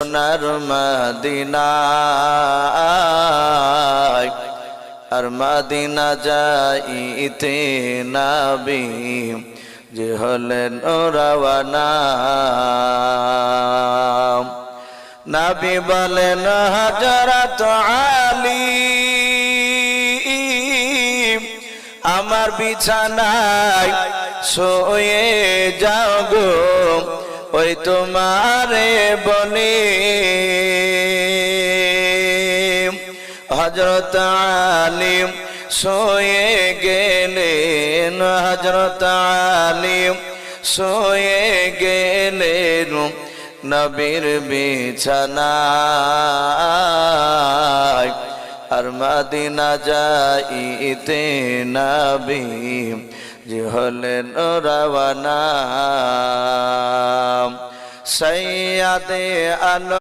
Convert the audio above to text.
সোনার মদিনায় আর মদিনা যাইতে নবী যে হলেন রওয়ানা। নবী বলেন হযরত আলী আমার বিছানায় শুয়ে যাও গো, ওই তোমারে বলে। হযরত আলী শুয়ে গেলেন, হযরত আলী শুয়ে গেলেন নবীর বিছানায় আর মদিনা যাইতে নবী যে হলেন রওয়ানা। সৈয়দে আলম